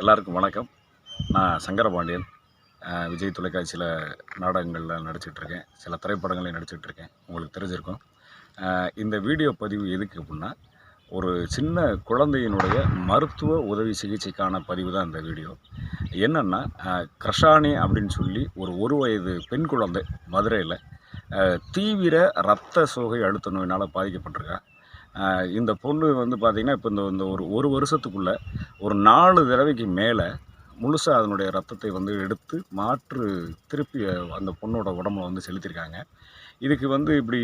எல்லாருக்கும் வணக்கம். நான் சங்கரபாண்டியன். விஜய் தொலைக்காட்சியில் நாடகங்களில் நடிச்சிட்ருக்கேன். சில திரைப்படங்களையும் நடிச்சிட்ருக்கேன். உங்களுக்கு தெரிஞ்சிருக்கும். இந்த வீடியோ பதிவு எதுக்கு அப்படின்னா, ஒரு சின்ன குழந்தையினுடைய மருத்துவ உதவி சிகிச்சைக்கான பதிவு தான் இந்த வீடியோ. என்னென்னா, கிருஷானி அப்படின்னு சொல்லி ஒரு வயது பெண் குழந்தை மதுரையில் தீவிர இரத்த சோகை அழுத்த நோயினால் பாதிக்கப்பட்டிருக்கா. இந்த பொண்ணு வந்து பார்த்திங்கன்னா, இப்போ இந்த ஒரு வருஷத்துக்குள்ளே ஒரு 4 தடவைக்கு மேலே முழுசாக அதனுடைய ரத்தத்தை வந்து எடுத்து மாற்று திருப்பி அந்த பொண்ணோட உடம்புல வந்து செலுத்தியிருக்காங்க. இதுக்கு வந்து இப்படி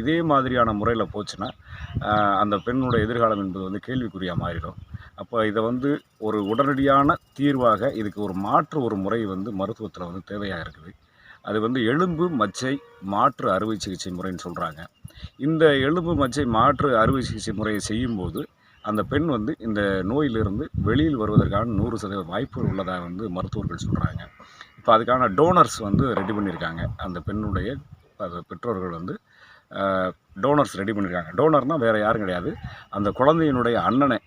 இதே மாதிரியான முறையில் போச்சுன்னா, அந்த பெண்ணோட எதிர்காலம் என்பது வந்து கேள்விக்குறியாக மாறிடும். அப்போ இதை வந்து ஒரு உடனடியான தீர்வாக இதுக்கு ஒரு மாற்று ஒரு முறை வந்து மருத்துவத்தில் வந்து தேவையாக இருக்குது. அது வந்து எலும்பு மச்சை மாற்று அறுவை சிகிச்சை முறைன்னு சொல்கிறாங்க. இந்த எலும்பு மச்சை மாற்று அறுவை சிகிச்சை முறையை செய்யும்போது அந்த பெண் வந்து இந்த நோயிலிருந்து வெளியில் வருவதற்கான 100% வாய்ப்புகள் உள்ளதாக வந்து மருத்துவர்கள் சொல்கிறாங்க. இப்போ அதுக்கான டோனர்ஸ் வந்து ரெடி பண்ணியிருக்காங்க. அந்த பெண்ணுடைய பெற்றோர்கள் வந்து டோனர்ஸ் ரெடி பண்ணியிருக்காங்க. டோனர்னால் வேறு யாரும் கிடையாது, அந்த குழந்தையினுடைய அண்ணனை.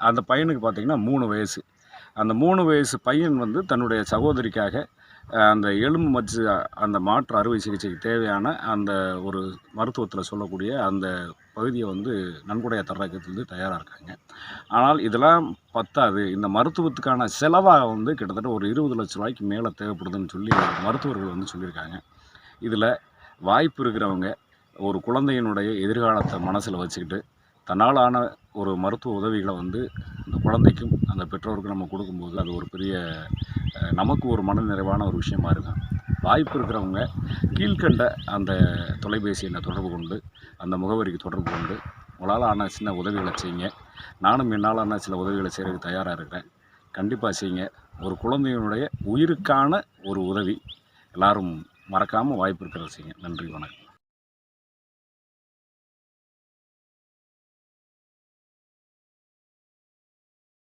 அந்த பையனுக்கு பார்த்திங்கன்னா 3 வயசு. அந்த 3 வயசு பையன் வந்து தன்னுடைய சகோதரிக்காக அந்த எலும்பு மச்சு அந்த மாற்று அறுவை சிகிச்சைக்கு தேவையான அந்த ஒரு மருத்துவத்தில் சொல்லக்கூடிய அந்த பகுதியை வந்து நன்கொடையாக தர்றதுக்கு வந்து தயாராக இருக்காங்க. ஆனால் இதெல்லாம் பத்தாது, இந்த மருத்துவத்துக்கான செலவாக வந்து கிட்டத்தட்ட ஒரு 20 லட்ச ரூபாய்க்கு மேலே தேவைப்படுதுன்னு சொல்லி மருத்துவர்கள் வந்து சொல்லியிருக்காங்க. இதில் வாய்ப்பு இருக்கிறவங்க ஒரு குழந்தையினுடைய எதிர்காலத்தை மனசில் வச்சுக்கிட்டு தன்னாலான ஒரு மருத்துவ உதவிகளை வந்து அந்த குழந்தைக்கும் அந்த பெற்றோருக்கும் நம்ம கொடுக்கும்போது அது ஒரு பெரிய நமக்கு ஒரு மன நிறைவான ஒரு விஷயமா இருக்கும். வாய்ப்பு இருக்கிறவங்க கீழ்கண்ட அந்த தொலைபேசி எண்ணை தொடர்பு கொண்டு அந்த முகவரிக்கு தொடர்பு கொண்டு உங்களால் ஆன சின்ன உதவிகளை செய்யுங்க. நானும் என்னால் ஆன சில உதவிகளை செய்கிறதுக்கு தயாராக இருக்கிறேன். கண்டிப்பாக செய்யுங்க. ஒரு குழந்தையினுடைய உயிருக்கான ஒரு உதவி. எல்லோரும் மறக்காமல் வாய்ப்பு இருக்கிறத செய்யுங்க. நன்றி, வணக்கம்.